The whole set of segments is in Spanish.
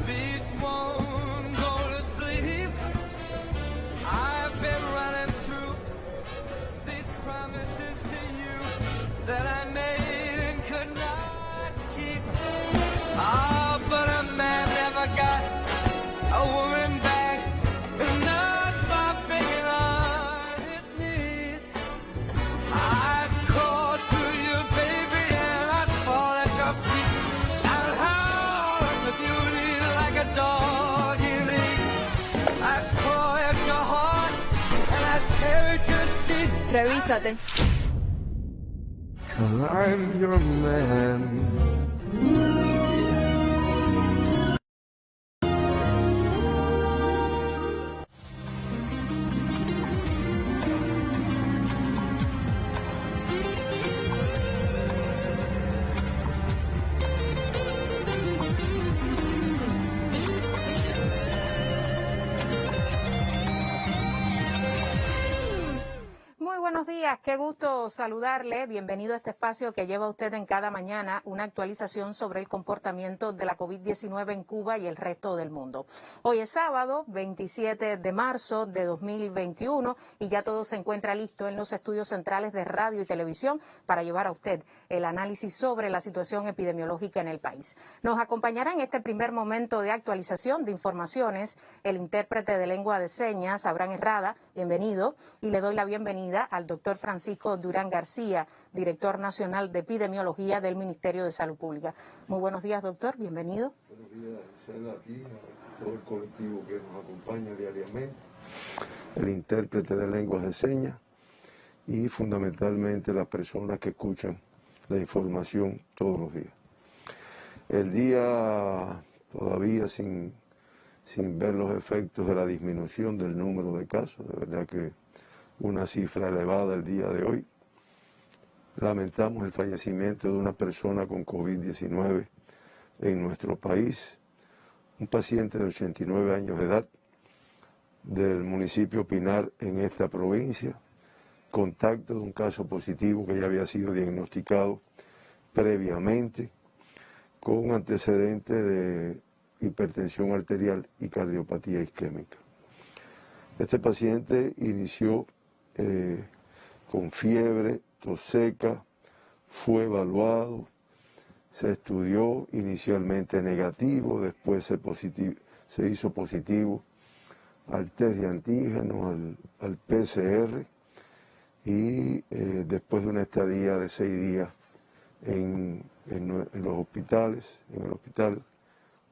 Beast won't go to sleep. I've been running through these promises to you that I made and could not keep. Ah, but a man never got a woman back, not by begging on his knees. I'd call to you, baby, and I'd fall at your feet. I'd howl at the beauty like a dog you need. I'd claw at your heart and I'd tear at your sheet. Revísate. 'Cause I'm your man. Muy buenos días, qué gusto saludarle. Bienvenido a este espacio que lleva usted en cada mañana una actualización sobre el comportamiento de la COVID-19 en Cuba y el resto del mundo. Hoy es sábado, 27 de marzo de 2021 y ya todo se encuentra listo en los estudios centrales de radio y televisión para llevar a usted el análisis sobre la situación epidemiológica en el país. Nos acompañará en este primer momento de actualización de informaciones el intérprete de lengua de señas, Abraham Herrada. Bienvenido, y le doy la bienvenida al doctor Francisco Durán García, director nacional de epidemiología del Ministerio de Salud Pública. Muy buenos días, doctor, bienvenido. Buenos días, Cela, aquí, a todo el colectivo que nos acompaña diariamente, el intérprete de lenguas de señas y fundamentalmente las personas que escuchan la información todos los días. El día todavía sin ver los efectos de la disminución del número de casos, de verdad que una cifra elevada el día de hoy. Lamentamos el fallecimiento de una persona con COVID-19 en nuestro país, un paciente de 89 años de edad del municipio Pinar en esta provincia, contacto de un caso positivo que ya había sido diagnosticado previamente con antecedente de hipertensión arterial y cardiopatía isquémica. Este paciente inició con fiebre, tos seca, fue evaluado, se estudió inicialmente negativo, después se hizo positivo al test de antígenos, al PCR, y después de una estadía de 6 días en los hospitales, en el hospital,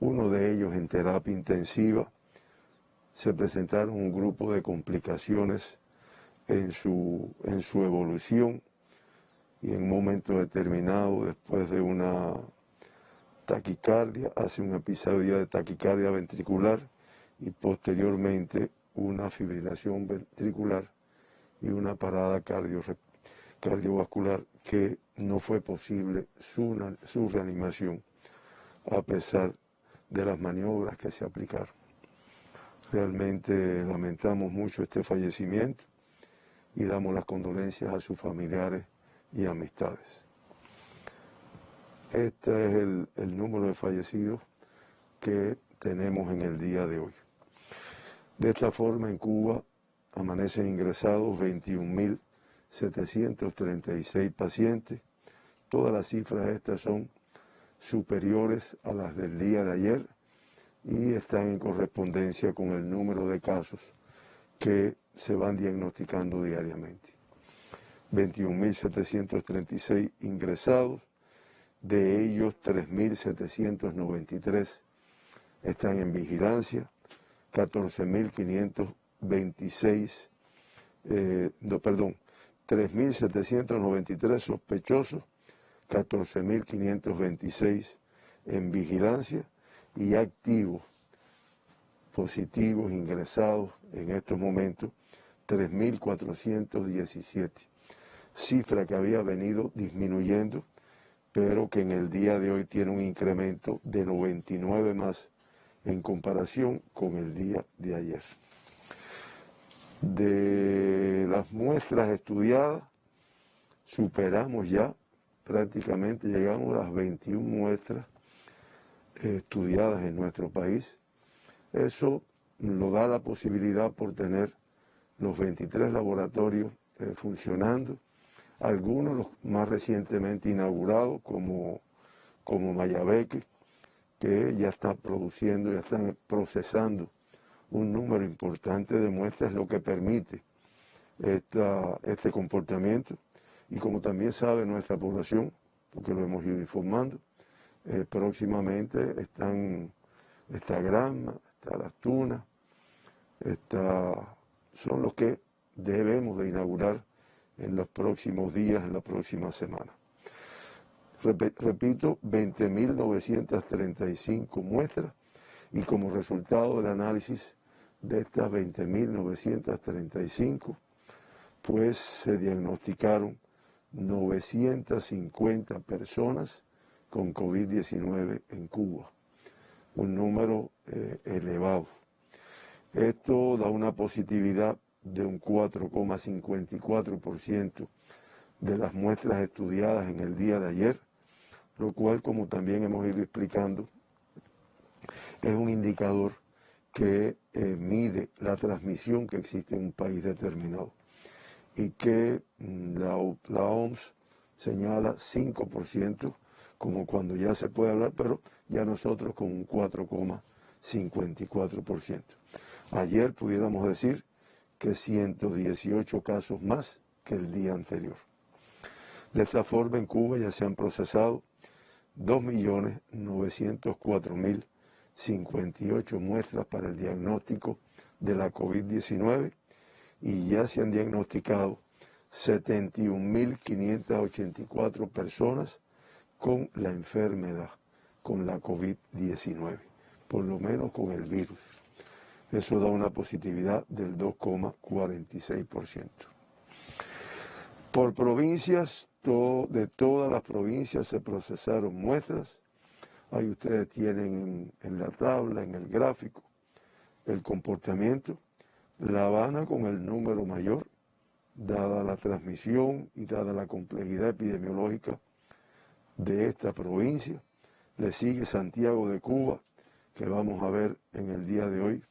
uno de ellos en terapia intensiva, se presentaron un grupo de complicaciones en su evolución, y en un momento determinado, después de una taquicardia, hace un episodio de taquicardia ventricular y posteriormente una fibrilación ventricular y una parada cardiovascular que no fue posible su reanimación a pesar de las maniobras que se aplicaron. Realmente lamentamos mucho este fallecimiento y damos las condolencias a sus familiares y amistades. Este es el número de fallecidos que tenemos en el día de hoy. De esta forma, en Cuba amanecen ingresados 21.736 pacientes. Todas las cifras estas son superiores a las del día de ayer y están en correspondencia con el número de casos que se van diagnosticando diariamente. 21.736 ingresados, de ellos 3.793 están en vigilancia, 3.793 sospechosos, 14.526 en vigilancia y activos, positivos, ingresados en estos momentos, 3.417. Cifra que había venido disminuyendo, pero que en el día de hoy tiene un incremento de 99 más en comparación con el día de ayer. De las muestras estudiadas, superamos ya, prácticamente llegamos a las 21 muestras estudiadas en nuestro país. Eso lo da la posibilidad por tener los 23 laboratorios funcionando, algunos los más recientemente inaugurados como Mayabeque, que ya está produciendo, ya están procesando un número importante de muestras, lo que permite este comportamiento. Y como también sabe nuestra población, porque lo hemos ido informando, próximamente está Granma, está Las Tunas, son los que debemos de inaugurar en los próximos días, en la próxima semana. Repito, 20.935 muestras, y como resultado del análisis de estas 20.935, pues se diagnosticaron 950 personas con COVID-19 en Cuba, un número elevado. Esto da una positividad de un 4,54% de las muestras estudiadas en el día de ayer, lo cual, como también hemos ido explicando, es un indicador que mide la transmisión que existe en un país determinado y que la OMS señala 5%, como cuando ya se puede hablar, pero ya nosotros con un 4,54%. Ayer pudiéramos decir que 118 casos más que el día anterior. De esta forma, en Cuba ya se han procesado 2.904.058 muestras para el diagnóstico de la COVID-19 y ya se han diagnosticado 71.584 personas con la enfermedad, con la COVID-19, por lo menos con el virus. Eso da una positividad del 2,46%. Por provincias, de todas las provincias se procesaron muestras. Ahí ustedes tienen en la tabla, en el gráfico, el comportamiento. La Habana con el número mayor, dada la transmisión y dada la complejidad epidemiológica de esta provincia. Le sigue Santiago de Cuba, que vamos a ver en el día de hoy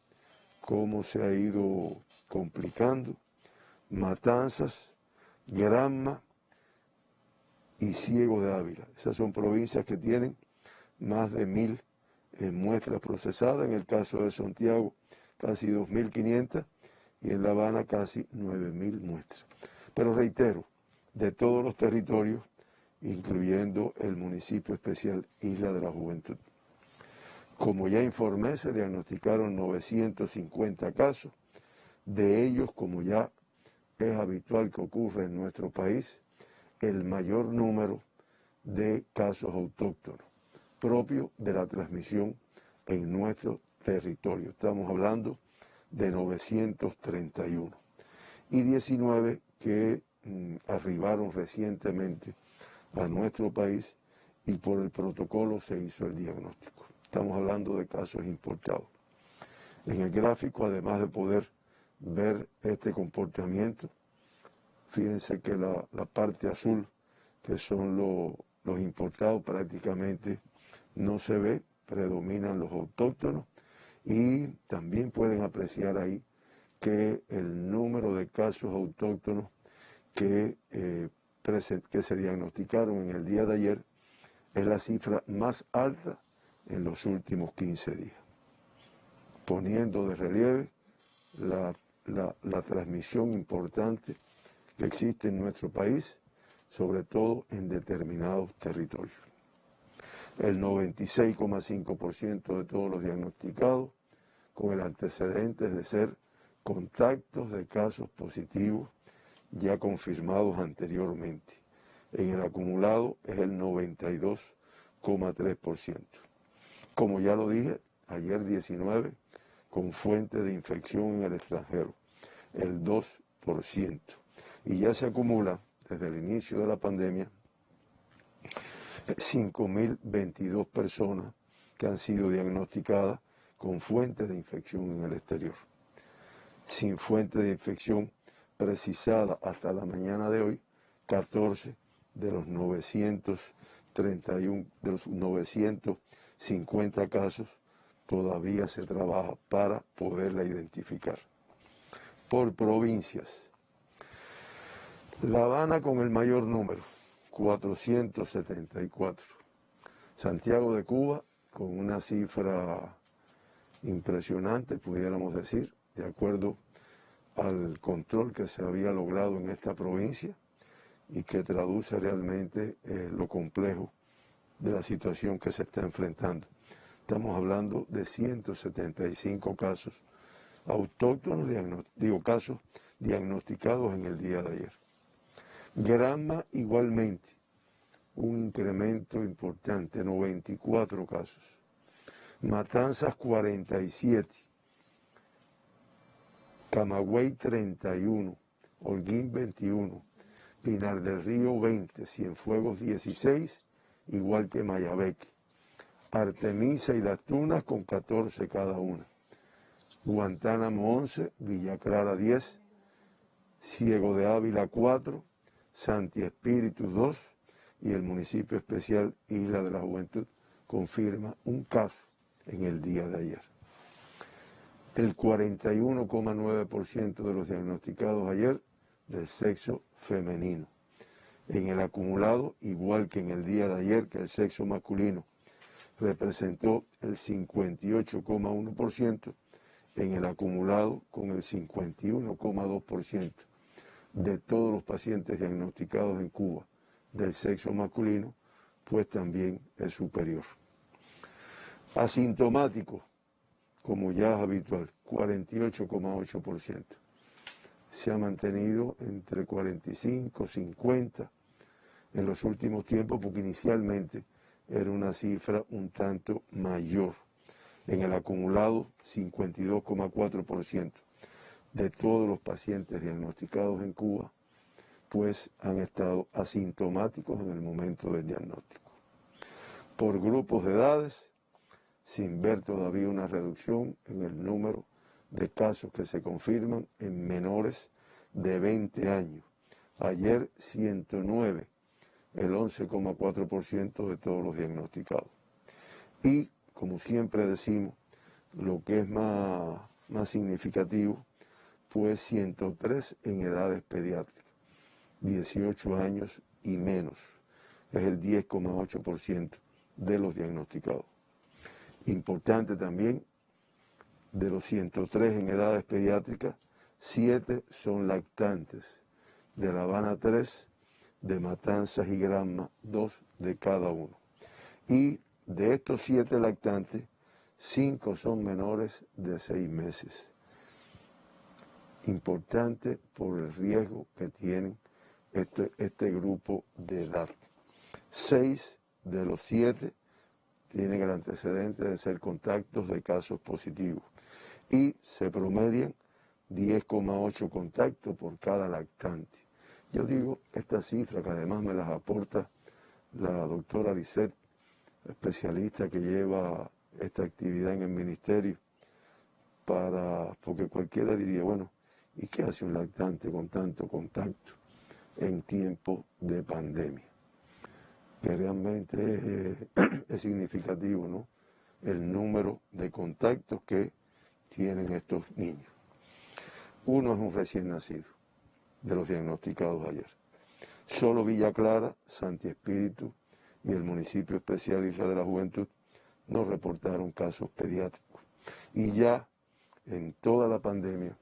cómo se ha ido complicando. Matanzas, Granma y Ciego de Ávila. Esas son provincias que tienen más de 1.000 muestras procesadas. En el caso de Santiago, casi 2.500, y en La Habana casi 9.000 muestras. Pero reitero, de todos los territorios, incluyendo el municipio especial Isla de la Juventud. Como ya informé, se diagnosticaron 950 casos. De ellos, como ya es habitual que ocurra en nuestro país, el mayor número de casos autóctonos, propio de la transmisión en nuestro territorio. Estamos hablando de 931 y 19 que arribaron recientemente a nuestro país y por el protocolo se hizo el diagnóstico. Estamos hablando de casos importados. En el gráfico, además de poder ver este comportamiento, fíjense que la parte azul, que son los importados, prácticamente no se ve, predominan los autóctonos, y también pueden apreciar ahí que el número de casos autóctonos que se diagnosticaron en el día de ayer es la cifra más alta en los últimos 15 días, poniendo de relieve la transmisión importante que existe en nuestro país, sobre todo en determinados territorios. El 96,5% de todos los diagnosticados con el antecedente de ser contactos de casos positivos ya confirmados anteriormente. En el acumulado es el 92,3%. Como ya lo dije, ayer 19 con fuente de infección en el extranjero, el 2%. Y ya se acumula desde el inicio de la pandemia 5.022 personas que han sido diagnosticadas con fuentes de infección en el exterior. Sin fuente de infección precisada hasta la mañana de hoy, 14 de los 931, de los 50 casos todavía se trabaja para poderla identificar. Por provincias. La Habana con el mayor número, 474. Santiago de Cuba con una cifra impresionante, pudiéramos decir, de acuerdo al control que se había logrado en esta provincia y que traduce realmente lo complejo de la situación que se está enfrentando. Estamos hablando de 175 casos autóctonos, casos diagnosticados en el día de ayer. Granma igualmente, un incremento importante, 94 casos. Matanzas 47, Camagüey 31, Holguín 21, Pinar del Río 20, Cienfuegos 16, igual que Mayabeque. Artemisa y Las Tunas con 14 cada una. Guantánamo 11, Villa Clara 10, Ciego de Ávila 4, Santi Espíritu 2 y el municipio especial Isla de la Juventud confirma un caso en el día de ayer. El 41,9% de los diagnosticados ayer del sexo femenino. En el acumulado, igual que en el día de ayer, que el sexo masculino representó el 58,1%, en el acumulado con el 51,2% de todos los pacientes diagnosticados en Cuba del sexo masculino, pues también es superior. Asintomáticos, como ya es habitual, 48,8%. Se ha mantenido entre 45, 50 en los últimos tiempos, porque inicialmente era una cifra un tanto mayor. En el acumulado, 52,4% de todos los pacientes diagnosticados en Cuba, pues han estado asintomáticos en el momento del diagnóstico. Por grupos de edades, sin ver todavía una reducción en el número de casos que se confirman en menores de 20 años. Ayer 109, el 11,4% de todos los diagnosticados. Y, como siempre decimos, lo que es más significativo, pues 103 en edades pediátricas, 18 años y menos. Es el 10,8% de los diagnosticados. Importante también, de los 103 en edades pediátricas, 7 son lactantes. De La Habana 3, de Matanzas y Granma 2 de cada uno. Y de estos 7 lactantes, 5 son menores de 6 meses. Importante por el riesgo que tienen este grupo de edad. 6 de los 7 tienen el antecedente de ser contactos de casos positivos y se promedian 10,8 contactos por cada lactante. Yo digo esta cifra, que además me las aporta la doctora Lisset, especialista que lleva esta actividad en el ministerio, porque cualquiera diría, bueno, ¿y qué hace un lactante con tanto contacto en tiempo de pandemia? Que realmente es significativo, ¿no?, el número de contactos que tienen estos niños. Uno es un recién nacido, de los diagnosticados ayer. Solo Villa Clara, Santi Espíritu y el municipio especial Isla de la Juventud no reportaron casos pediátricos. Y ya en toda la pandemia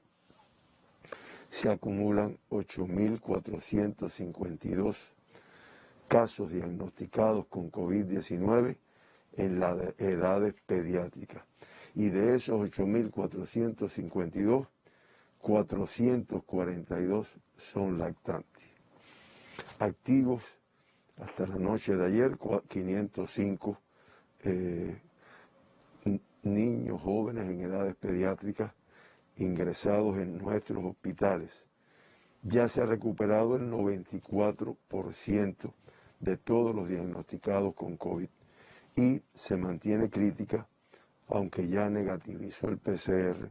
se acumulan 8.452 casos diagnosticados con COVID-19 en las edades pediátricas. Y de esos 8.452, 442 son lactantes. Activos hasta la noche de ayer, 505 niños jóvenes en edades pediátricas ingresados en nuestros hospitales. Ya se ha recuperado el 94% de todos los diagnosticados con COVID y se mantiene crítica, aunque ya negativizó el PCR,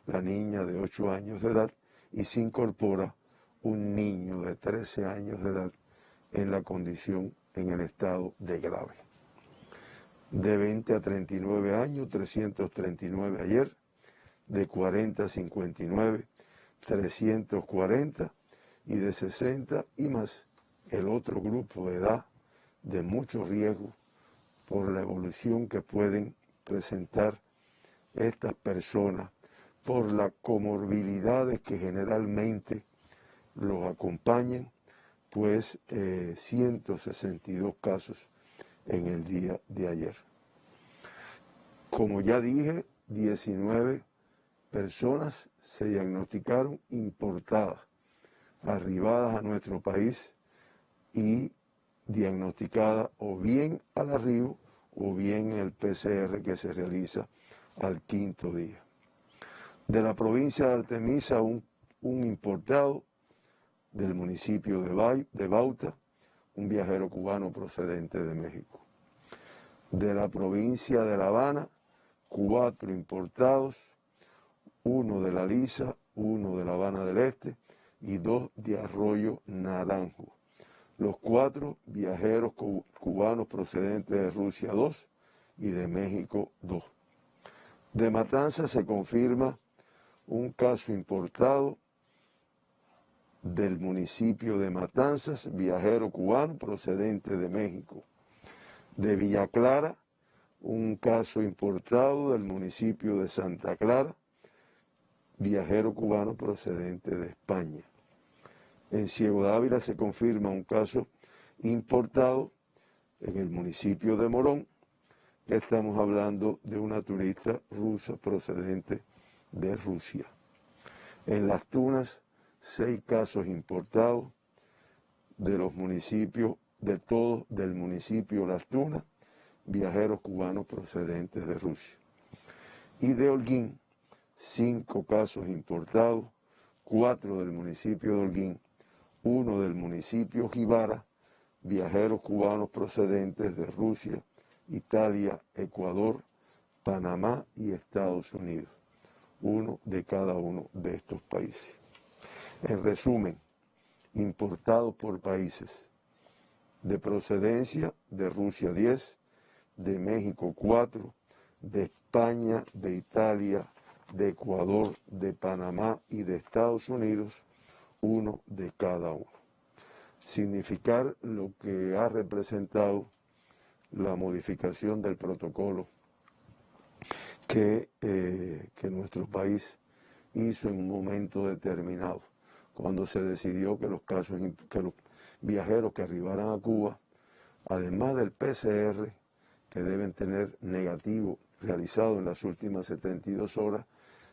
la niña de 8 años de edad, y se incorpora un niño de 13 años de edad en la condición, en el estado de grave. De 20 a 39 años, 339 ayer. De 40 a 59, 340. Y de 60 y más, el otro grupo de edad de mucho riesgo por la evolución que pueden presentar estas personas, por las comorbilidades que generalmente los acompañan, pues 162 casos en el día de ayer. Como ya dije, 19 personas se diagnosticaron importadas, arribadas a nuestro país y diagnosticadas o bien al arribo o bien en el PCR que se realiza al quinto día. De la provincia de Artemisa, un importado del municipio de Bauta, un viajero cubano procedente de México. De la provincia de La Habana, 4 importados, 1 de La Lisa, 1 de La Habana del Este y 2 de Arroyo Naranjo. Los 4 viajeros cubanos procedentes de Rusia, 2 y de México, 2. De Matanzas se confirma un caso importado del municipio de Matanzas, viajero cubano procedente de México. De Villa Clara, un caso importado del municipio de Santa Clara, viajero cubano procedente de España. En Ciego de Ávila se confirma un caso importado en el municipio de Morón, que estamos hablando de una turista rusa procedente de Rusia. En Las Tunas, 6 casos importados de los municipios, de todos del municipio Las Tunas, viajeros cubanos procedentes de Rusia. Y de Holguín, 5 casos importados, 4 del municipio de Holguín, 1 del municipio Jibara, viajeros cubanos procedentes de Rusia, Italia, Ecuador, Panamá y Estados Unidos. 1 de cada uno de estos países. En resumen, importados por países: de procedencia de Rusia 10, de México 4, de España, de Italia, de Ecuador, de Panamá y de Estados Unidos, 1 de cada uno. Significar lo que ha representado la modificación del protocolo que nuestro país hizo en un momento determinado, cuando se decidió que los viajeros que arribaran a Cuba, además del PCR, que deben tener negativo realizado en las últimas 72 horas,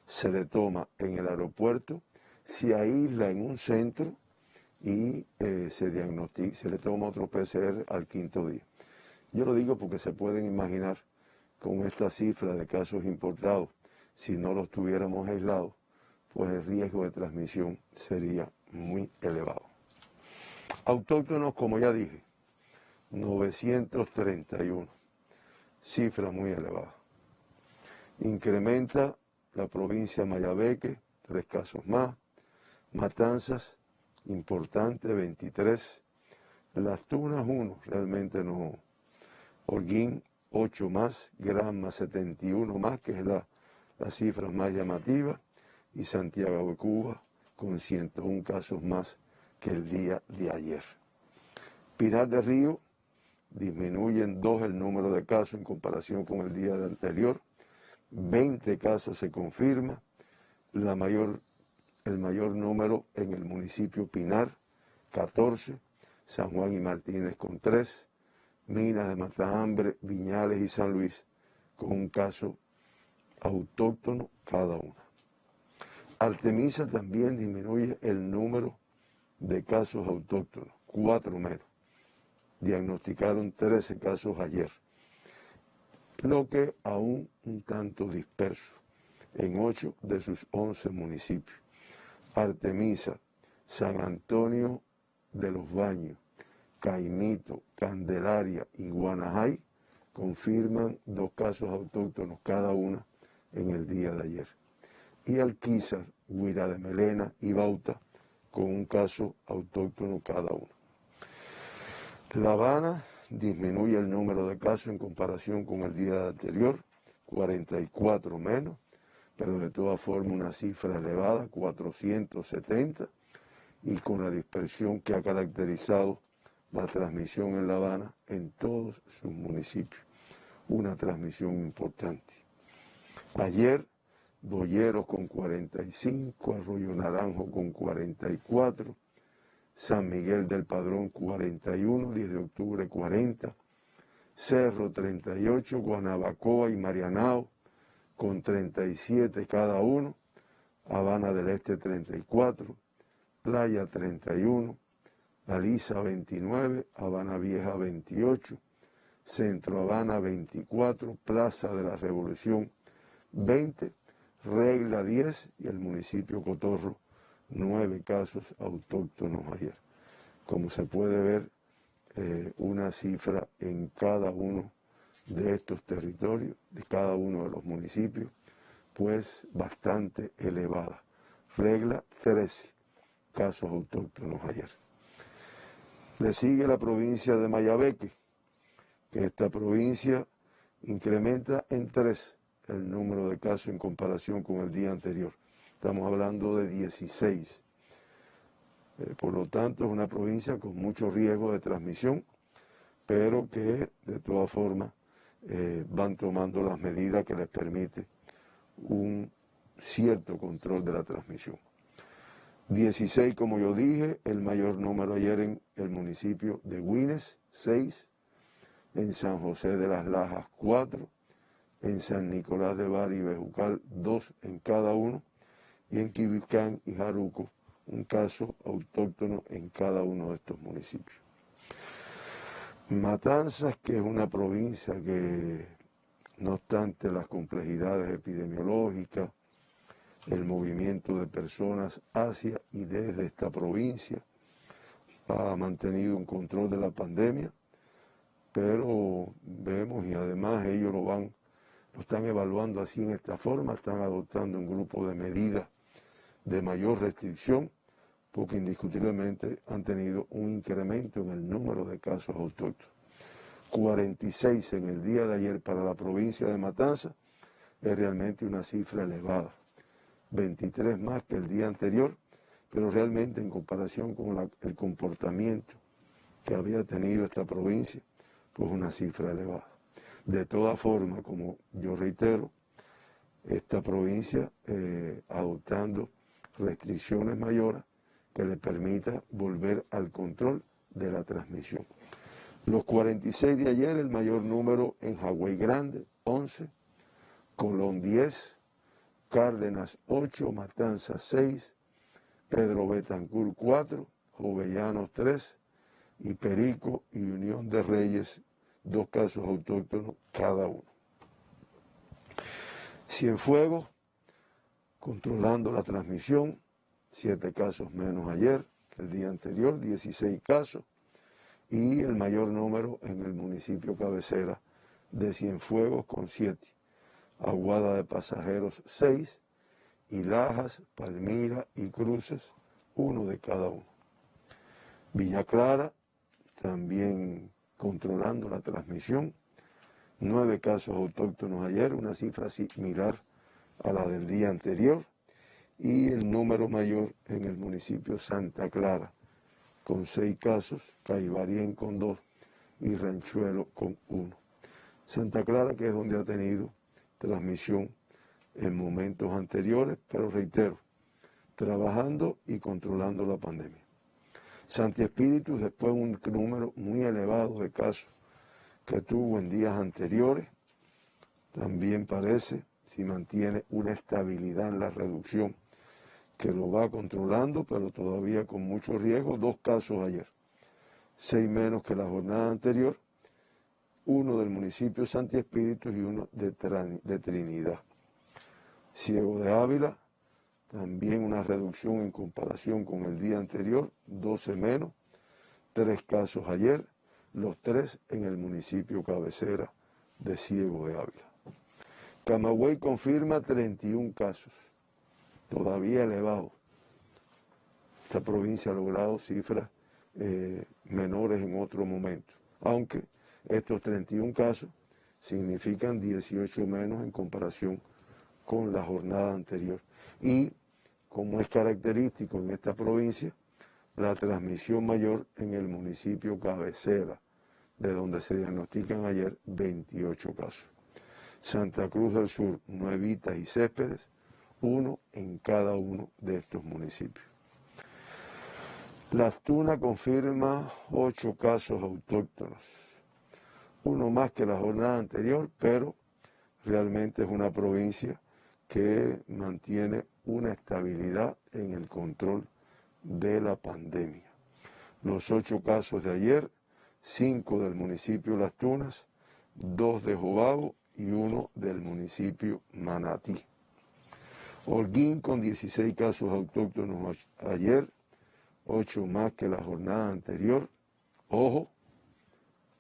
se le toma en el aeropuerto, se aísla en un centro y se le toma otro PCR al quinto día. Yo lo digo porque se pueden imaginar con esta cifra de casos importados, si no los tuviéramos aislados, pues el riesgo de transmisión sería muy elevado. Autóctonos, como ya dije, 931, cifra muy elevada. Incrementa la provincia de Mayabeque, 3 casos más. Matanzas, importante, 23. Las Tunas, 1, realmente no. Holguín, 8 más. Granma, 71 más, que es la cifra más llamativa. Y Santiago de Cuba, con 101 casos más que el día de ayer. Pinar del Río, disminuye en 2 el número de casos en comparación con el día anterior. 20 casos se confirma, el mayor número en el municipio Pinar, 14, San Juan y Martínez con 3, Minas de Matambre, Viñales y San Luis con un caso autóctono cada una. Artemisa también disminuye el número de casos autóctonos, 4 menos. Diagnosticaron 13 casos ayer, lo que aún un tanto disperso en 8 de sus 11 municipios. Artemisa, San Antonio de los Baños, Caimito, Candelaria y Guanajay confirman 2 casos autóctonos cada una en el día de ayer. Y Alquizar, Guira de Melena y Bauta con un caso autóctono cada uno. La Habana disminuye el número de casos en comparación con el día anterior, 44 menos, pero de todas formas una cifra elevada, 470, y con la dispersión que ha caracterizado la transmisión en La Habana en todos sus municipios. Una transmisión importante. Ayer, Boyeros con 45, Arroyo Naranjo con 44, San Miguel del Padrón 41, 10 de octubre 40, Cerro 38, Guanabacoa y Marianao con 37 cada uno, Habana del Este 34, Playa 31, Aliza 29, Habana Vieja 28, Centro Habana 24, Plaza de la Revolución 20, Regla 10 y el municipio Cotorro 9 casos autóctonos ayer. Como se puede ver, una cifra en cada uno de estos territorios, de cada uno de los municipios, pues bastante elevada. Regla 13 casos autóctonos ayer. Le sigue la provincia de Mayabeque, que esta provincia incrementa en 3 el número de casos en comparación con el día anterior. Estamos hablando de 16. Por lo tanto, es una provincia con mucho riesgo de transmisión, pero que de todas formas van tomando las medidas que les permite un cierto control de la transmisión. 16, como yo dije, el mayor número ayer en el municipio de Güines, 6, en San José de las Lajas, 4, en San Nicolás de Bari y Bejucal, 2 en cada uno, y en Quibicán y Jaruco, un caso autóctono en cada uno de estos municipios. Matanzas, que es una provincia que, no obstante las complejidades epidemiológicas, el movimiento de personas hacia y desde esta provincia, ha mantenido un control de la pandemia, pero vemos, y además ellos lo están evaluando así en esta forma, están adoptando un grupo de medidas de mayor restricción, porque indiscutiblemente han tenido un incremento en el número de casos autóctonos. 46 en el día de ayer para la provincia de Matanzas es realmente una cifra elevada. 23 más que el día anterior, pero realmente en comparación con el comportamiento que había tenido esta provincia, pues una cifra elevada. De todas formas, como yo reitero, esta provincia adoptando restricciones mayores que le permita volver al control de la transmisión. Los 46 de ayer, el mayor número en Hawái Grande, 11, Colón 10, Cárdenas 8, Matanzas 6, Pedro Betancur 4, Jovellanos 3 y Perico y Unión de Reyes 2 casos autóctonos cada uno. Cienfuegos, controlando la transmisión, 7 casos menos ayer que el día anterior, 16 casos, y el mayor número en el municipio cabecera de Cienfuegos con 7. Aguada de Pasajeros 6, y Lajas, Palmira y Cruces, 1 de cada uno. Villa Clara, también controlando la transmisión, 9 casos autóctonos ayer, una cifra similar a la del día anterior, y el número mayor en el municipio Santa Clara, con 6 casos, Caibarien con 2 y Ranchuelo con 1. Santa Clara, que es donde ha tenido transmisión en momentos anteriores, pero reitero, trabajando y controlando la pandemia. Santi Espíritu, después de un número muy elevado de casos que tuvo en días anteriores, también parece, si mantiene una estabilidad en la reducción, que lo va controlando, pero todavía con mucho riesgo. 2 casos ayer, 6 menos que la jornada anterior, 1 del municipio Santi Espíritu y 1 de Trinidad. Ciego de Ávila, también una reducción en comparación con el día anterior, 12 menos, 3 casos ayer, los 3 en el municipio cabecera de Ciego de Ávila. Camagüey confirma 31 casos, todavía elevados. Esta provincia ha logrado cifras menores en otro momento, aunque Estos 31 casos significan 18 menos en comparación con la jornada anterior. Y, como es característico en esta provincia, la transmisión mayor en el municipio cabecera, de donde se diagnostican ayer 28 casos. Santa Cruz del Sur, Nuevitas y Céspedes, 1 en cada uno de estos municipios. Las Tunas confirma 8 casos autóctonos, uno más que la jornada anterior, pero realmente es una provincia que mantiene una estabilidad en el control de la pandemia. Los 8 casos de ayer, 5 del municipio Las Tunas, 2 de Jobabo y 1 del municipio Manatí. Holguín con 16 casos autóctonos ayer, 8 más que la jornada anterior. Ojo,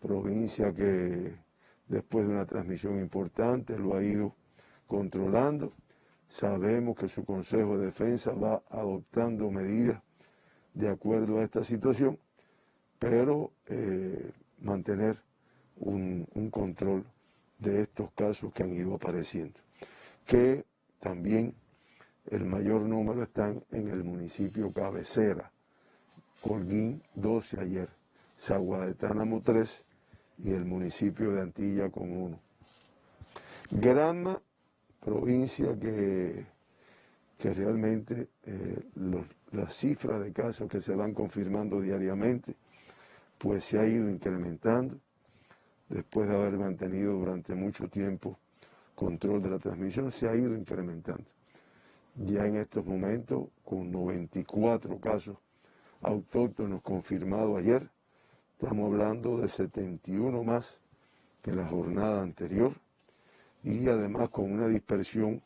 provincia que después de una transmisión importante lo ha ido controlando. Sabemos que su Consejo de Defensa va adoptando medidas de acuerdo a esta situación, pero mantener un control de estos casos que han ido apareciendo, que también el mayor número están en el municipio cabecera. Holguín 12 ayer, Sagua de Tánamo 3 y el municipio de Antilla con 1. Granma, provincia que realmente las cifras de casos que se van confirmando diariamente, pues se ha ido incrementando después de haber mantenido durante mucho tiempo control de la transmisión, se ha ido incrementando. Ya en estos momentos, con 94 casos autóctonos confirmados ayer, estamos hablando de 71 más que la jornada anterior, y además con una dispersión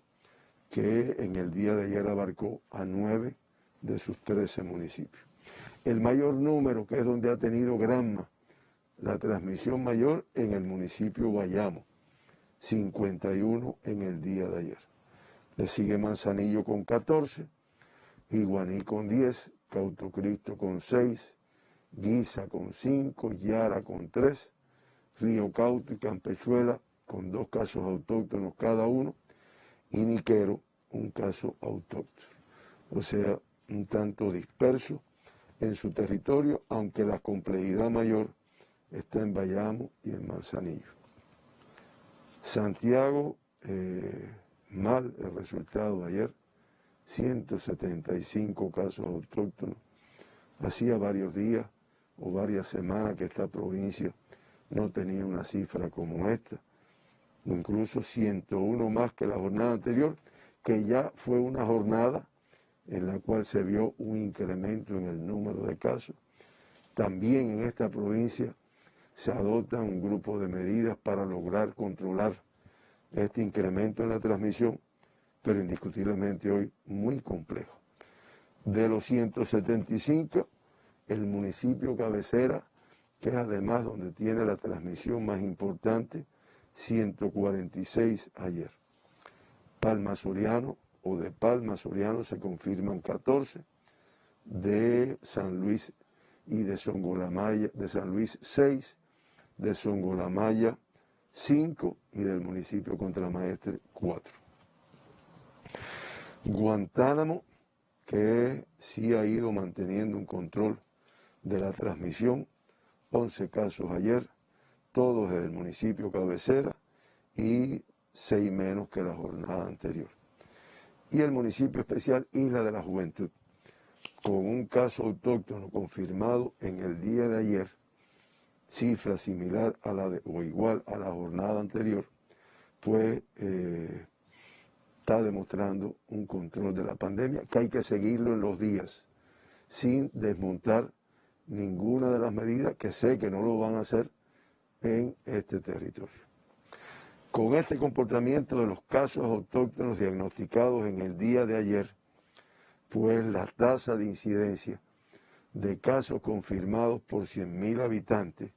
que en el día de ayer abarcó a 9 de sus 13 municipios. El mayor número, que es donde ha tenido Granma la transmisión mayor, en el municipio Bayamo, 51 en el día de ayer. Le sigue Manzanillo con 14, Iguaní con 10, Cautocristo con 6, Guisa con 5, Yara con 3, Río Cauto y Campechuela con 2 casos autóctonos cada uno, y Niquero un caso autóctono. O sea, un tanto disperso en su territorio, aunque la complejidad mayor está en Bayamo y en Manzanillo. Santiago, mal el resultado de ayer, 175 casos autóctonos. Hacía varios días o varias semanas que esta provincia no tenía una cifra como esta, incluso 101 más que la jornada anterior, que ya fue una jornada en la cual se vio un incremento en el número de casos. También en esta provincia se adoptan un grupo de medidas para lograr controlar este incremento en la transmisión, pero indiscutiblemente hoy muy complejo. De los 175, el municipio cabecera, que es además donde tiene la transmisión más importante, 146 ayer. Palma Soriano o de Palma Soriano se confirman 14, de San Luis y de Songolamaya, de San Luis 6, de Songolamaya 5 y del municipio Contramaestre 4. Guantánamo, que sí ha ido manteniendo un control de la transmisión, 11 casos ayer, todos del municipio cabecera y 6 menos que la jornada anterior. Y el municipio especial Isla de la Juventud, con un caso autóctono confirmado en el día de ayer, cifra similar a la de, o igual a la jornada anterior, pues está demostrando un control de la pandemia, que hay que seguirlo en los días, sin desmontar ninguna de las medidas, que sé que no lo van a hacer en este territorio. Con este comportamiento de los casos autóctonos diagnosticados en el día de ayer, pues la tasa de incidencia de casos confirmados por 100.000 habitantes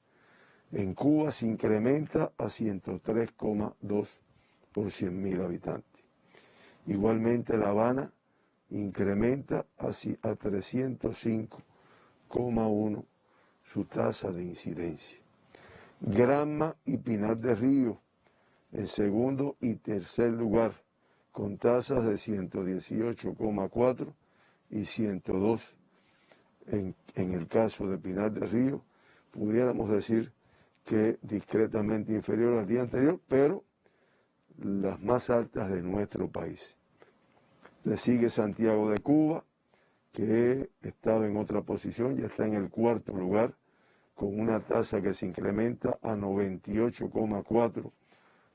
en Cuba se incrementa a 103,2 por 100.000 habitantes. Igualmente La Habana incrementa a 305,1 su tasa de incidencia. Granma y Pinar del Río en segundo y tercer lugar, con tasas de 118,4 y 102. En el caso de Pinar del Río, pudiéramos decir que discretamente inferior al día anterior, pero las más altas de nuestro país. Le sigue Santiago de Cuba, que estaba en otra posición, ya está en el cuarto lugar, con una tasa que se incrementa a 98,4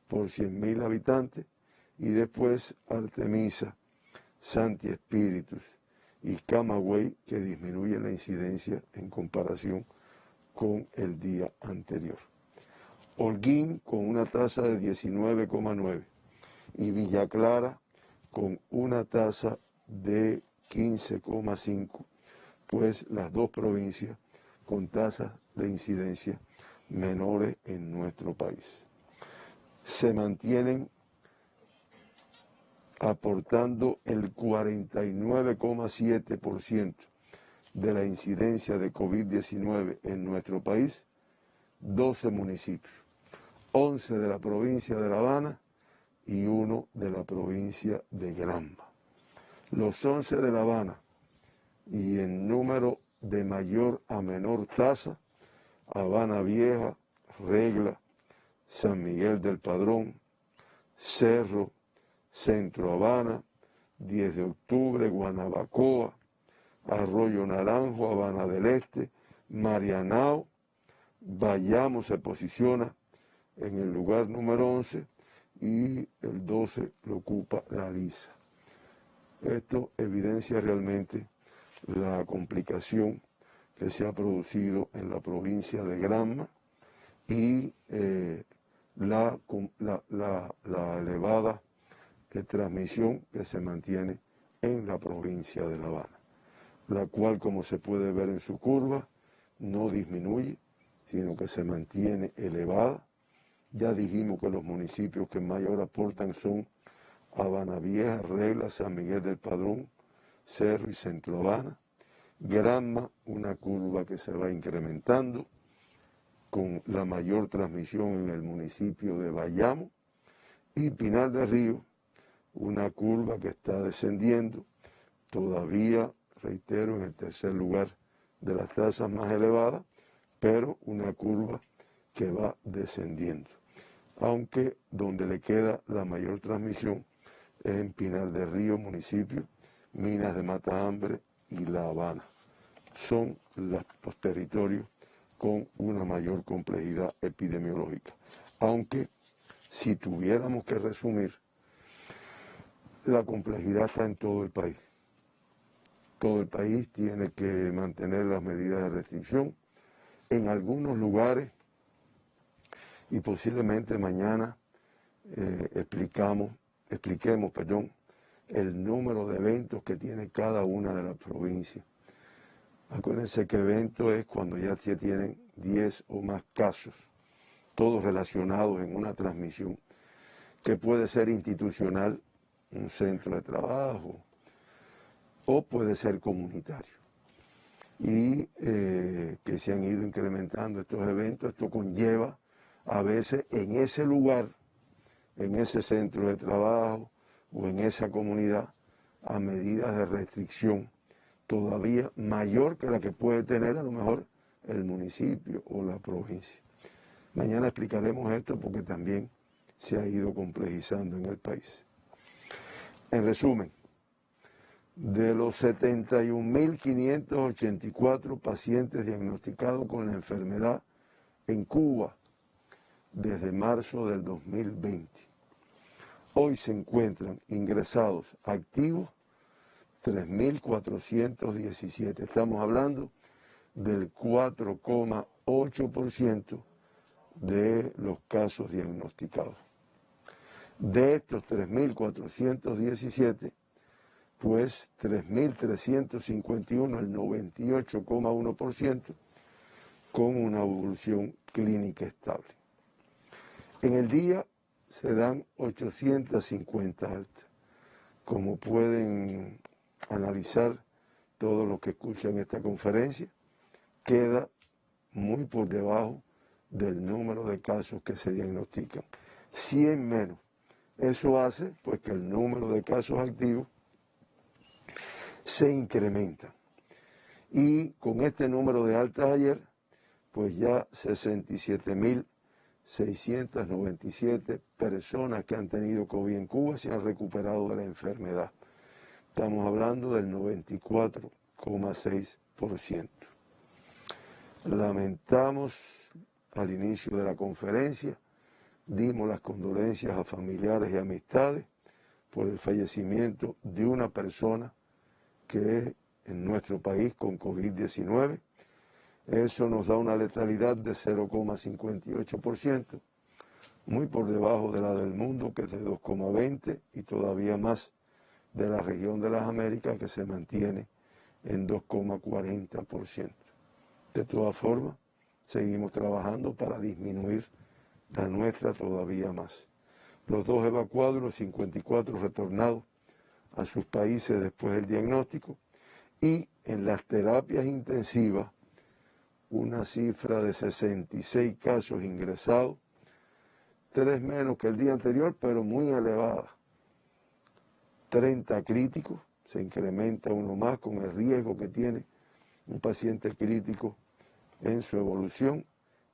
por 100.000 habitantes, y después Artemisa, Santi Espíritus y Camagüey, que disminuye la incidencia en comparación con el día anterior. Holguín con una tasa de 19,9 y Villa Clara con una tasa de 15,5, pues las dos provincias con tasas de incidencia menores en nuestro país. Se mantienen aportando el 49,7% de la incidencia de COVID-19 en nuestro país, 12 municipios, 11 de la provincia de La Habana y 1 de la provincia de Granma. Los 11 de La Habana y en número de mayor a menor tasa, Habana Vieja, Regla, San Miguel del Padrón, Cerro, Centro Habana, 10 de octubre, Guanabacoa, Arroyo Naranjo, Habana del Este, Marianao. Bayamo se posiciona en el lugar número 11 y el 12 lo ocupa La Lisa. Esto evidencia realmente la complicación que se ha producido en la provincia de Granma y la elevada transmisión que se mantiene en la provincia de La Habana, la cual, como se puede ver en su curva, no disminuye, sino que se mantiene elevada. Ya dijimos que los municipios que mayor aportan son Habana Vieja, Regla, San Miguel del Padrón, Cerro y Centro Habana. Granma, una curva que se va incrementando, con la mayor transmisión en el municipio de Bayamo, y Pinar del Río, una curva que está descendiendo, todavía, reitero, en el tercer lugar de las tasas más elevadas, pero una curva que va descendiendo. Aunque donde le queda la mayor transmisión es en Pinar del Río, municipio, Minas de Matahambre y La Habana. Son los territorios con una mayor complejidad epidemiológica. Aunque, si tuviéramos que resumir, la complejidad está en todo el país. Todo el país tiene que mantener las medidas de restricción. En algunos lugares, y posiblemente mañana expliquemos el número de eventos que tiene cada una de las provincias. Acuérdense que evento es cuando ya se tienen 10 o más casos, todos relacionados en una transmisión, que puede ser institucional, un centro de trabajo, o puede ser comunitario. Y que se han ido incrementando estos eventos. Esto conlleva a veces en ese lugar, en ese centro de trabajo o en esa comunidad, a medidas de restricción todavía mayor que la que puede tener a lo mejor el municipio o la provincia. Mañana explicaremos esto porque también se ha ido complejizando en el país. En resumen, de los 71.584 pacientes diagnosticados con la enfermedad en Cuba desde marzo del 2020, hoy se encuentran ingresados activos 3.417. Estamos hablando del 4,8% de los casos diagnosticados. De estos 3.417, pues 3.351, el 98,1%, con una evolución clínica estable. En el día se dan 850 altas. Como pueden analizar todos los que escuchan esta conferencia, queda muy por debajo del número de casos que se diagnostican. 100 menos. Eso hace pues que el número de casos activos se incrementa. Y con este número de altas ayer, pues ya 67.697 personas que han tenido COVID en Cuba se han recuperado de la enfermedad. Estamos hablando del 94,6%. Lamentamos al inicio de la conferencia, dimos las condolencias a familiares y amistades por el fallecimiento de una persona que es en nuestro país con COVID-19. Eso nos da una letalidad de 0,58%, muy por debajo de la del mundo, que es de 2,20%, y todavía más de la región de las Américas, que se mantiene en 2,40%. De todas formas, seguimos trabajando para disminuir la nuestra todavía más. Los 2 evacuados y los 54 retornados a sus países después del diagnóstico, y en las terapias intensivas una cifra de 66 casos ingresados, 3 menos que el día anterior, pero muy elevada. 30 críticos, se incrementa uno más con el riesgo que tiene un paciente crítico en su evolución,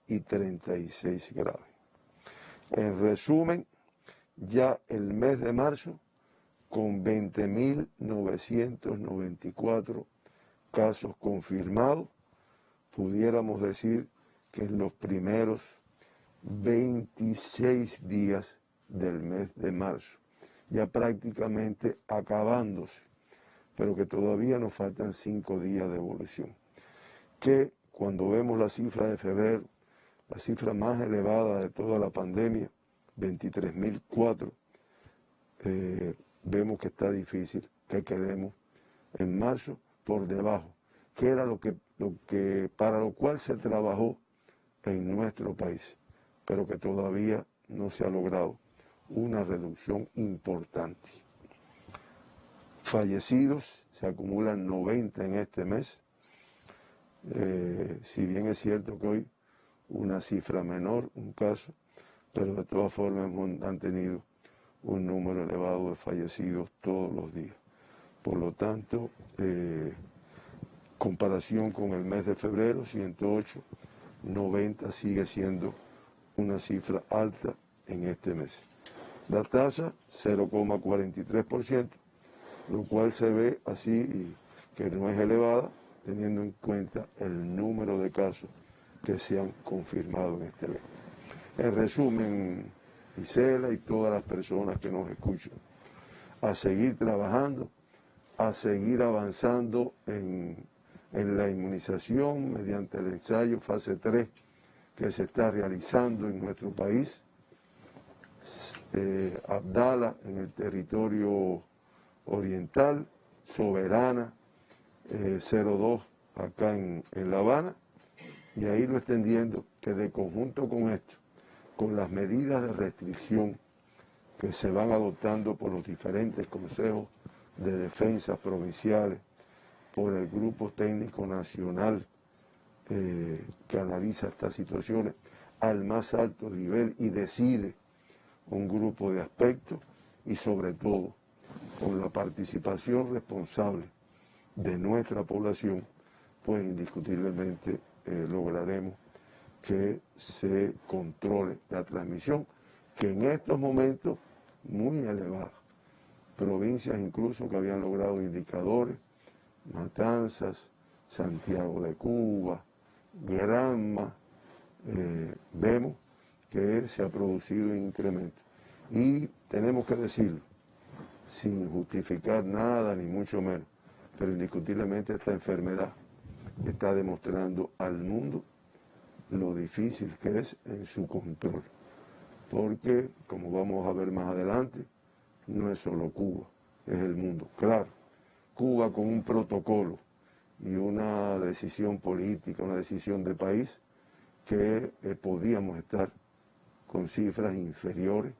y 36 graves. En resumen, ya el mes de marzo, con 20.994 casos confirmados, pudiéramos decir que en los primeros 26 días del mes de marzo, ya prácticamente acabándose, pero que todavía nos faltan 5 días de evolución. Que cuando vemos la cifra de febrero, la cifra más elevada de toda la pandemia, 23.004, vemos que está difícil que quedemos en marzo por debajo, que era para lo cual se trabajó en nuestro país, pero que todavía no se ha logrado una reducción importante. Fallecidos, se acumulan 90 en este mes, si bien es cierto que hoy una cifra menor, un caso, pero de todas formas han tenido un número elevado de fallecidos todos los días. Por lo tanto, comparación con el mes de febrero, 108, 90 sigue siendo una cifra alta en este mes. La tasa, 0,43%, lo cual se ve así que no es elevada, teniendo en cuenta el número de casos que se han confirmado en este mes. En resumen, Gisela y todas las personas que nos escuchan, a seguir trabajando, a seguir avanzando en la inmunización mediante el ensayo fase 3 que se está realizando en nuestro país. Abdala en el territorio oriental, Soberana 02 acá en La Habana, y ahí lo extendiendo, que de conjunto con esto, con las medidas de restricción que se van adoptando por los diferentes consejos de defensa provinciales, por el Grupo Técnico Nacional que analiza estas situaciones al más alto nivel y decide un grupo de aspectos, y sobre todo con la participación responsable de nuestra población, pues indiscutiblemente lograremos que se controle la transmisión, que en estos momentos muy elevada. Provincias incluso que habían logrado indicadores, Matanzas, Santiago de Cuba, Granma, vemos que se ha producido un incremento. Y tenemos que decirlo, sin justificar nada, ni mucho menos, pero indiscutiblemente esta enfermedad está demostrando al mundo lo difícil que es en su control. Porque, como vamos a ver más adelante, no es solo Cuba, es el mundo. Claro, Cuba con un protocolo y una decisión política, una decisión de país, que podíamos estar con cifras inferiores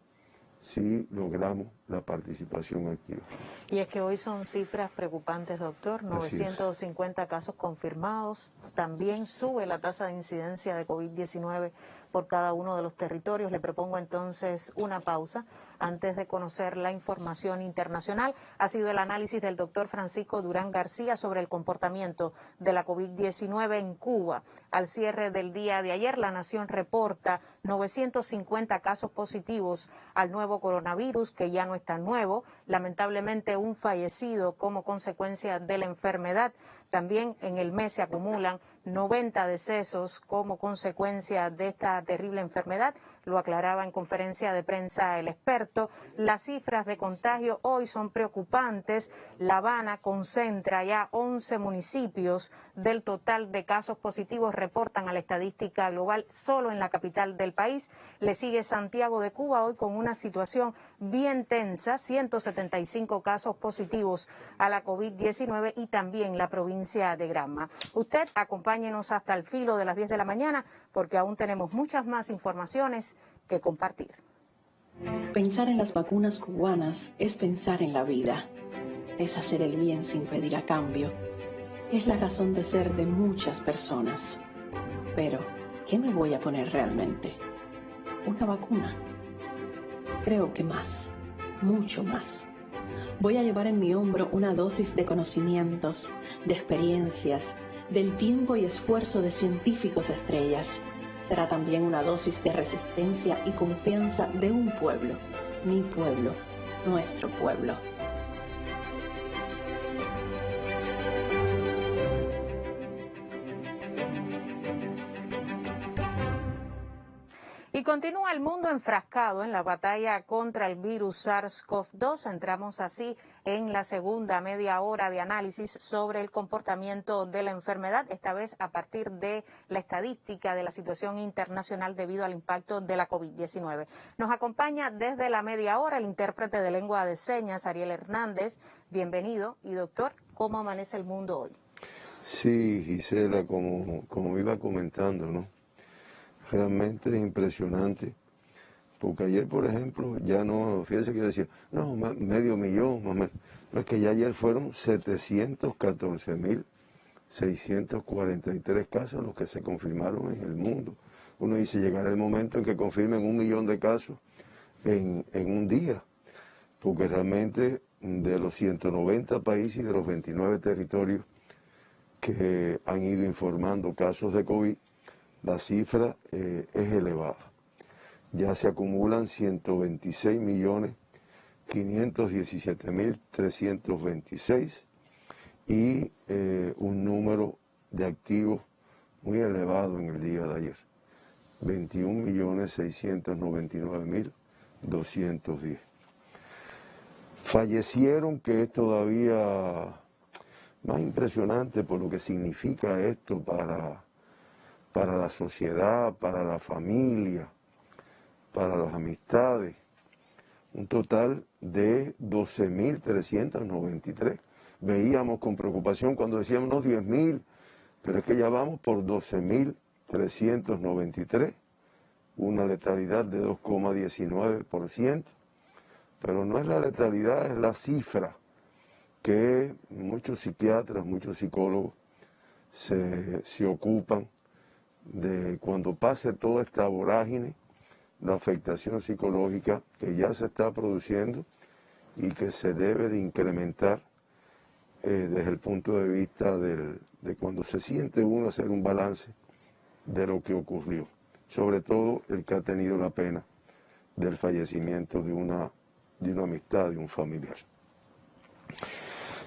si logramos la participación activa. Y es que hoy son cifras preocupantes, doctor. 950 casos confirmados. También sube la tasa de incidencia de COVID-19 por cada uno de los territorios. Le propongo entonces una pausa antes de conocer la información internacional. Ha sido el análisis del doctor Francisco Durán García sobre el comportamiento de la COVID-19 en Cuba. Al cierre del día de ayer, la Nación reporta 950 casos positivos al nuevo coronavirus, que ya no es tan nuevo. Lamentablemente, un fallecido como consecuencia de la enfermedad. También en el mes se acumulan 90 decesos como consecuencia de esta terrible enfermedad. Lo aclaraba en conferencia de prensa el experto. Las cifras de contagio hoy son preocupantes. La Habana concentra ya 11 municipios del total de casos positivos, reportan a la estadística global solo en la capital del país. Le sigue Santiago de Cuba hoy con una situación bien tensa, 175 casos positivos a la COVID-19 y también la provincia de Granma. Usted acompáñenos hasta el filo de las 10 de la mañana porque aún tenemos muchas más informaciones que compartir. Pensar en las vacunas cubanas es pensar en la vida, es hacer el bien sin pedir a cambio, es la razón de ser de muchas personas. Pero, ¿qué me voy a poner realmente? ¿Una vacuna? Creo que más, mucho más. Voy a llevar en mi hombro una dosis de conocimientos, de experiencias, del tiempo y esfuerzo de científicos estrellas. Será también una dosis de resistencia y confianza de un pueblo, mi pueblo, nuestro pueblo. Y continúa el mundo enfrascado en la batalla contra el virus SARS-CoV-2. Entramos así en la segunda media hora de análisis sobre el comportamiento de la enfermedad, esta vez a partir de la estadística de la situación internacional debido al impacto de la COVID-19. Nos acompaña desde la media hora el intérprete de lengua de señas, Ariel Hernández. Bienvenido. Y doctor, ¿cómo amanece el mundo hoy? Sí, Gisela, como iba comentando, ¿no? Realmente es impresionante, porque ayer, por ejemplo, ya no, fíjense que yo decía, no, medio millón, más o menos. No, es que ya ayer fueron 714.643 casos los que se confirmaron en el mundo. Uno dice, llegará el momento en que confirmen 1 millón de casos en un día, porque realmente de los 190 países y de los 29 territorios que han ido informando casos de COVID, la cifra es elevada. Ya se acumulan 126.517.326 y un número de activos muy elevado en el día de ayer. 21.699.210. Fallecieron, que es todavía más impresionante por lo que significa esto para la sociedad, para la familia, para las amistades. Un total de 12.393. Veíamos con preocupación cuando decíamos no, 10.000, pero es que ya vamos por 12.393, una letalidad de 2,19%, pero no es la letalidad, es la cifra que muchos psiquiatras, muchos psicólogos se ocupan de cuando pase toda esta vorágine, la afectación psicológica que ya se está produciendo y que se debe de incrementar desde el punto de vista de cuando se siente uno hacer un balance de lo que ocurrió, sobre todo el que ha tenido la pena del fallecimiento de una amistad, de un familiar.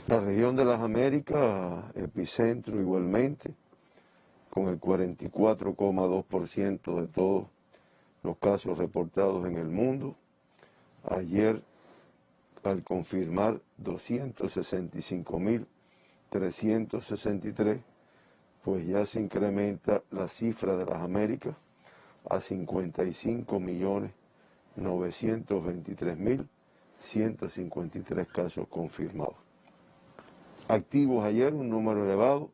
La región de las Américas, epicentro igualmente, con el 44,2% de todos los casos reportados en el mundo. Ayer, al confirmar 265.363, pues ya se incrementa la cifra de las Américas a 55.923.153 casos confirmados. Activos ayer, un número elevado,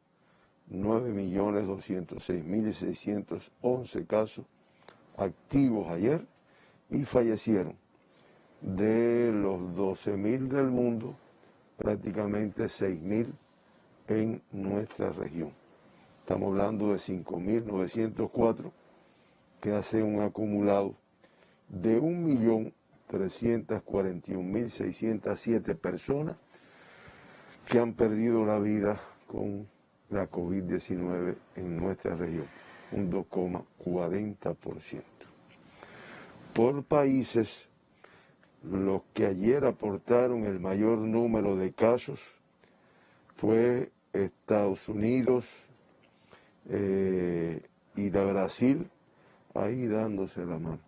9.206.611 casos activos ayer, y fallecieron De los 12.000 del mundo, prácticamente 6.000 en nuestra región. Estamos hablando de 5.904, que hace un acumulado de 1.341.607 personas que han perdido la vida con la COVID-19 en nuestra región, un 2,40%. Por países, los que ayer aportaron el mayor número de casos fue Estados Unidos y Brasil, ahí dándose la mano.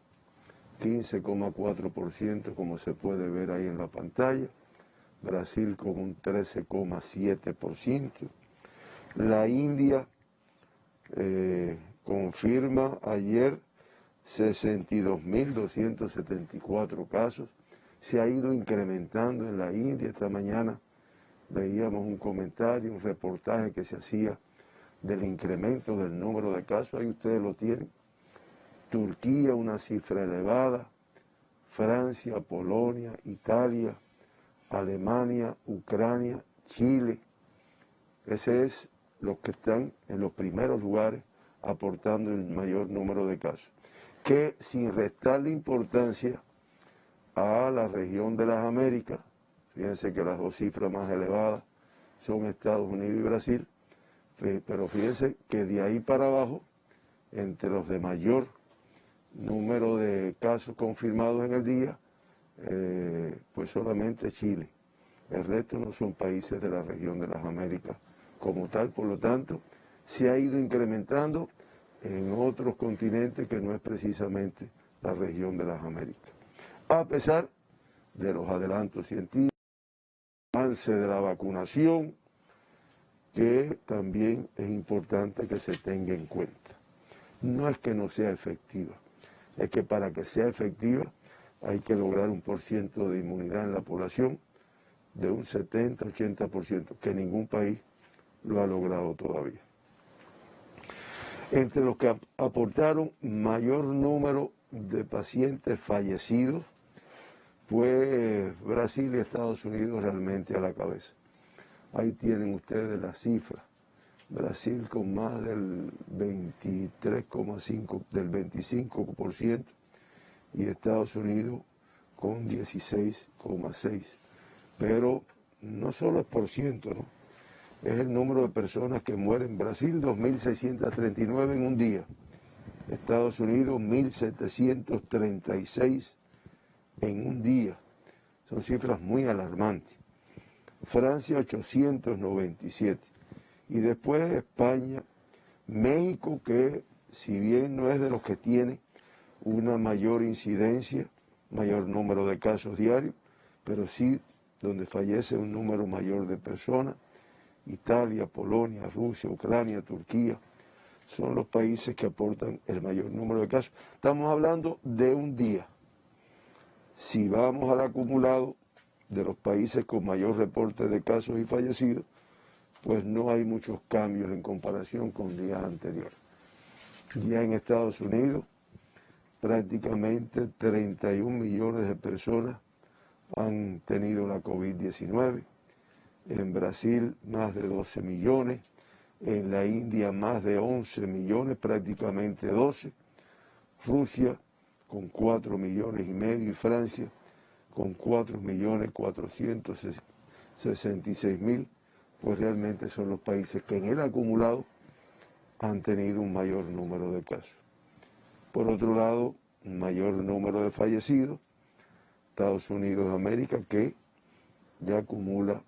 15,4%, como se puede ver ahí en la pantalla. Brasil con un 13,7%. La India confirma ayer 62.274 casos. Se ha ido incrementando en la India. Esta mañana veíamos un comentario, un reportaje que se hacía del incremento del número de casos. Ahí ustedes lo tienen. Turquía, una cifra elevada. Francia, Polonia, Italia, Alemania, Ucrania, Chile. Ese es los que están en los primeros lugares aportando el mayor número de casos. Que sin restarle importancia a la región de las Américas, fíjense que las dos cifras más elevadas son Estados Unidos y Brasil, pero fíjense que de ahí para abajo, entre los de mayor número de casos confirmados en el día, pues solamente Chile. El resto no son países de la región de las Américas como tal, por lo tanto, se ha ido incrementando en otros continentes que no es precisamente la región de las Américas. A pesar de los adelantos científicos, el avance de la vacunación, que también es importante que se tenga en cuenta. No es que no sea efectiva, es que para que sea efectiva hay que lograr un porcentaje de inmunidad en la población de un 70-80%, que ningún país lo ha logrado todavía. Entre los que aportaron mayor número de pacientes fallecidos fue Brasil y Estados Unidos realmente a la cabeza. Ahí tienen ustedes la cifra. Brasil con más del 23,5%, del 25%, y Estados Unidos con 16,6%. Pero no solo es por ciento, ¿no? Es el número de personas que mueren. Brasil, 2.639 en un día. Estados Unidos, 1.736 en un día. Son cifras muy alarmantes. Francia, 897. Y después España, México, que si bien no es de los que tiene una mayor incidencia, mayor número de casos diarios, pero sí donde fallece un número mayor de personas. Italia, Polonia, Rusia, Ucrania, Turquía, son los países que aportan el mayor número de casos. Estamos hablando de un día. Si vamos al acumulado de los países con mayor reporte de casos y fallecidos, pues no hay muchos cambios en comparación con días anteriores. Ya en Estados Unidos, prácticamente 31 millones de personas han tenido la COVID-19. En Brasil más de 12 millones, en la India más de 11 millones, prácticamente 12, Rusia con 4 millones y medio y Francia con 4.466.000, pues realmente son los países que en el acumulado han tenido un mayor número de casos. Por otro lado, un mayor número de fallecidos, Estados Unidos de América, que ya acumula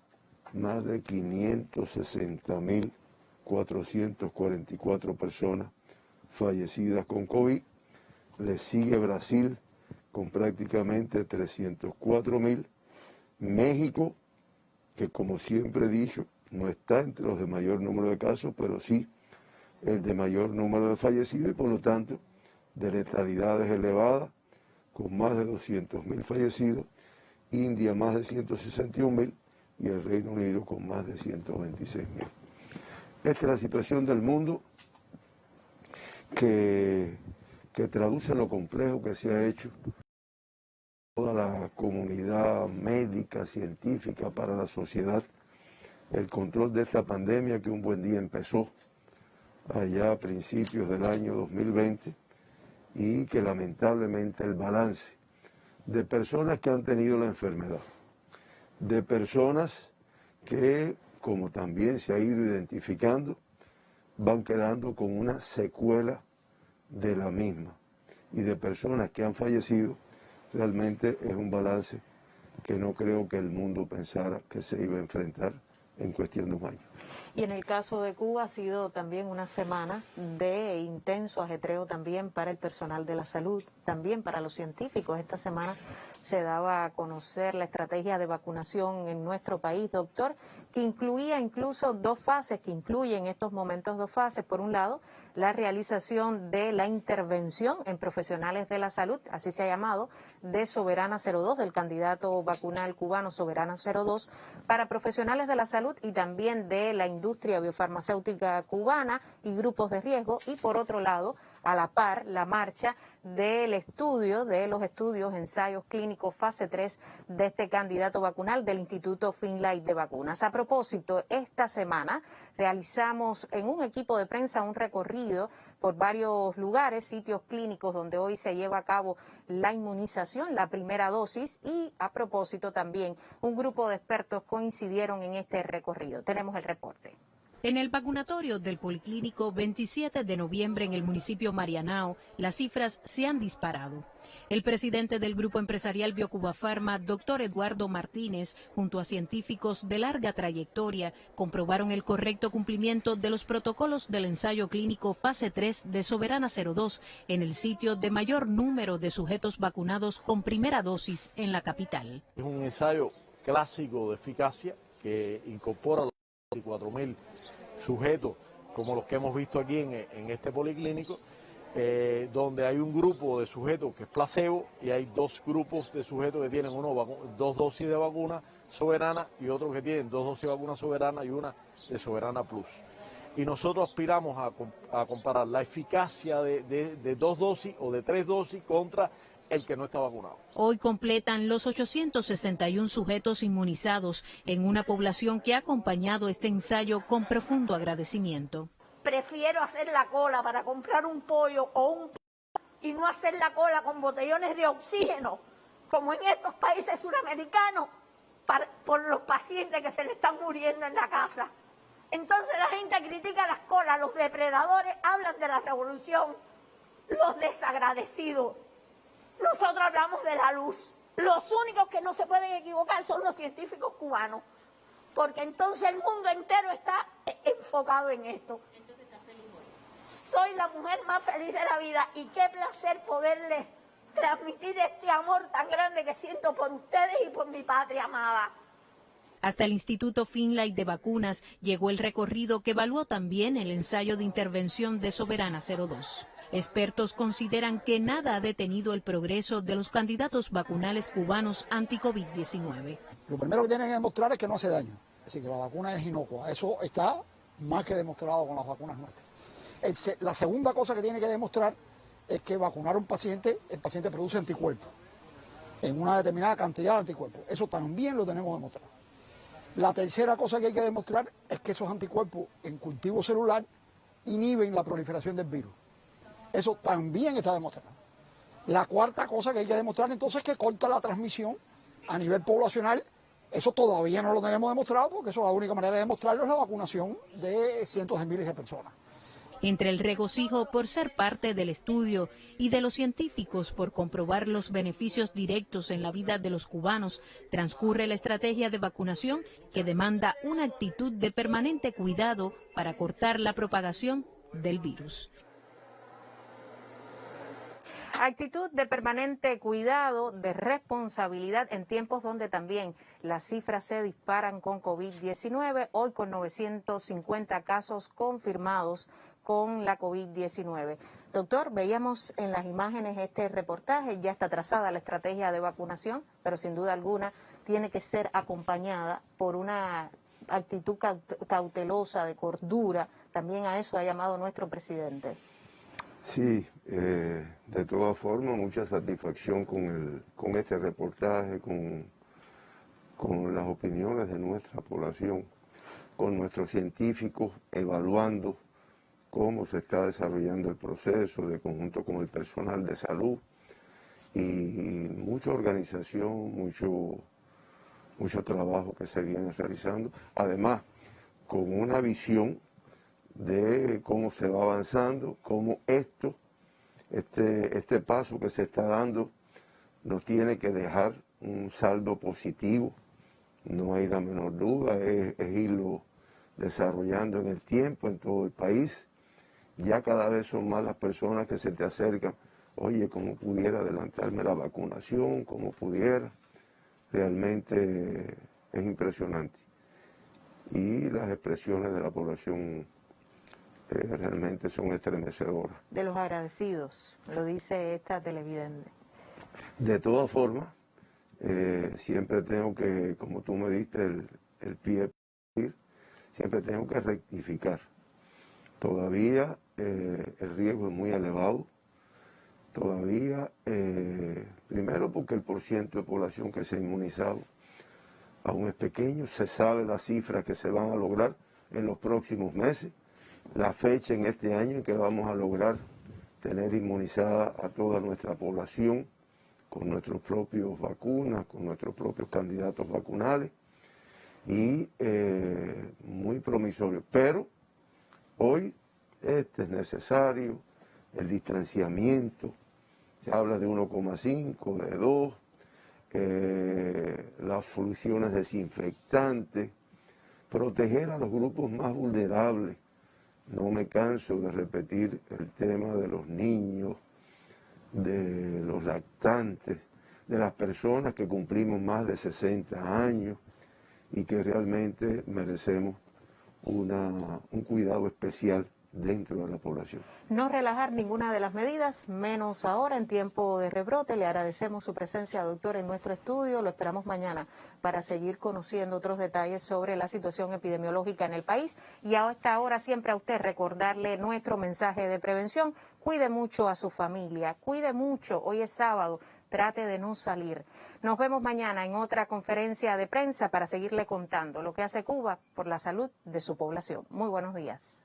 más de 560.444 personas fallecidas con COVID. Le sigue Brasil con prácticamente 304.000. México, que como siempre he dicho, no está entre los de mayor número de casos, pero sí el de mayor número de fallecidos y por lo tanto de letalidades elevadas, con más de 200.000 fallecidos. India más de 161.000. Y el Reino Unido con más de 126.000. Esta es la situación del mundo que traduce lo complejo que se ha hecho toda la comunidad médica, científica, para la sociedad, el control de esta pandemia que un buen día empezó allá a principios del año 2020 y que lamentablemente el balance de personas que han tenido la enfermedad, de personas que, como también se ha ido identificando, van quedando con una secuela de la misma, y de personas que han fallecido, realmente es un balance que no creo que el mundo pensara que se iba a enfrentar en cuestión de un año. Y en el caso de Cuba ha sido también una semana de intenso ajetreo también para el personal de la salud, también para los científicos. Esta semana se daba a conocer la estrategia de vacunación en nuestro país, doctor, que incluía incluso dos fases, que incluye en estos momentos dos fases. Por un lado, la realización de la intervención en profesionales de la salud, así se ha llamado, de Soberana 02, del candidato vacunal cubano Soberana 02, para profesionales de la salud y también de la industria biofarmacéutica cubana y grupos de riesgo. Y por otro lado, a la par, la marcha del estudio, de los estudios, ensayos clínicos fase 3 de este candidato vacunal del Instituto Finlay de Vacunas. A propósito, esta semana realizamos en un equipo de prensa un recorrido por varios lugares, sitios clínicos donde hoy se lleva a cabo la inmunización, la primera dosis, y a propósito también un grupo de expertos coincidieron en este recorrido. Tenemos el reporte. En el vacunatorio del Policlínico 27 de noviembre en el municipio Marianao, las cifras se han disparado. El presidente del Grupo Empresarial Biocuba Pharma, doctor Eduardo Martínez, junto a científicos de larga trayectoria, comprobaron el correcto cumplimiento de los protocolos del ensayo clínico fase 3 de Soberana 02 en el sitio de mayor número de sujetos vacunados con primera dosis en la capital. Es un ensayo clásico de eficacia que incorpora los 24.000 sujetos como los que hemos visto aquí en este policlínico, donde hay un grupo de sujetos que es placebo y hay dos grupos de sujetos que tienen dos dosis de vacuna Soberana y otros que tienen dos dosis de vacuna Soberana y una de Soberana Plus. Y nosotros aspiramos a comparar la eficacia de dos dosis o de tres dosis contra el que no está vacunado. Hoy completan los 861 sujetos inmunizados en una población que ha acompañado este ensayo con profundo agradecimiento. Prefiero hacer la cola para comprar un pollo o un y no hacer la cola con botellones de oxígeno, como en estos países suramericanos, por los pacientes que se le están muriendo en la casa. Entonces la gente critica las colas, los depredadores hablan de la revolución, los desagradecidos. Nosotros hablamos de la luz. Los únicos que no se pueden equivocar son los científicos cubanos, porque entonces el mundo entero está enfocado en esto. Entonces, ¿estás feliz hoy? Soy la mujer más feliz de la vida y qué placer poderles transmitir este amor tan grande que siento por ustedes y por mi patria amada. Hasta el Instituto Finlay de Vacunas llegó el recorrido que evaluó también el ensayo de intervención de Soberana 02. Expertos consideran que nada ha detenido el progreso de los candidatos vacunales cubanos anti-COVID-19. Lo primero que tienen que demostrar es que no hace daño, es decir, que la vacuna es inocua. Eso está más que demostrado con las vacunas nuestras. La segunda cosa que tiene que demostrar es que vacunar a un paciente, el paciente produce anticuerpos, en una determinada cantidad de anticuerpos. Eso también lo tenemos demostrado. La tercera cosa que hay que demostrar es que esos anticuerpos en cultivo celular inhiben la proliferación del virus. Eso también está demostrado. La cuarta cosa que hay que demostrar entonces es que corta la transmisión a nivel poblacional. Eso todavía no lo tenemos demostrado porque eso la única manera de demostrarlo es la vacunación de cientos de miles de personas. Entre el regocijo por ser parte del estudio y de los científicos por comprobar los beneficios directos en la vida de los cubanos, transcurre la estrategia de vacunación que demanda una actitud de permanente cuidado para cortar la propagación del virus. Actitud de permanente cuidado, de responsabilidad en tiempos donde también las cifras se disparan con COVID-19, hoy con 950 casos confirmados con la COVID-19. Doctor, veíamos en las imágenes este reportaje, ya está trazada la estrategia de vacunación, pero sin duda alguna tiene que ser acompañada por una actitud cautelosa, de cordura. También a eso ha llamado nuestro presidente. Sí, de todas formas, mucha satisfacción con este reportaje, con las opiniones de nuestra población, con nuestros científicos evaluando cómo se está desarrollando el proceso de conjunto con el personal de salud y mucha organización, mucho trabajo que se viene realizando, además con una visión de cómo se va avanzando, cómo este paso que se está dando nos tiene que dejar un saldo positivo, no hay la menor duda, es irlo desarrollando en el tiempo, en todo el país. Ya cada vez son más las personas que se te acercan, oye, ¿cómo pudiera adelantarme la vacunación? ¿Cómo pudiera? Realmente es impresionante. Y las expresiones de la población realmente son estremecedoras. De los agradecidos, lo dice esta televidente. De todas formas, siempre tengo que, como tú me diste el pie, siempre tengo que rectificar. Todavía el riesgo es muy elevado. Todavía, primero porque el porciento de población que se ha inmunizado aún es pequeño, se sabe las cifras que se van a lograr en los próximos meses, la fecha en este año en que vamos a lograr tener inmunizada a toda nuestra población con nuestros propios vacunas, con nuestros propios candidatos vacunales y muy promisorio. Pero hoy es necesario el distanciamiento, se habla de 1,5, de 2, las soluciones desinfectantes, proteger a los grupos más vulnerables. No me canso de repetir el tema de los niños, de los lactantes, de las personas que cumplimos más de 60 años y que realmente merecemos un cuidado especial dentro de la población. No relajar ninguna de las medidas, menos ahora en tiempo de rebrote. Le agradecemos su presencia, doctor, en nuestro estudio. Lo esperamos mañana para seguir conociendo otros detalles sobre la situación epidemiológica en el país. Y a esta hora siempre a usted recordarle nuestro mensaje de prevención. Cuide mucho a su familia, cuide mucho. Hoy es sábado, trate de no salir. Nos vemos mañana en otra conferencia de prensa para seguirle contando lo que hace Cuba por la salud de su población. Muy buenos días.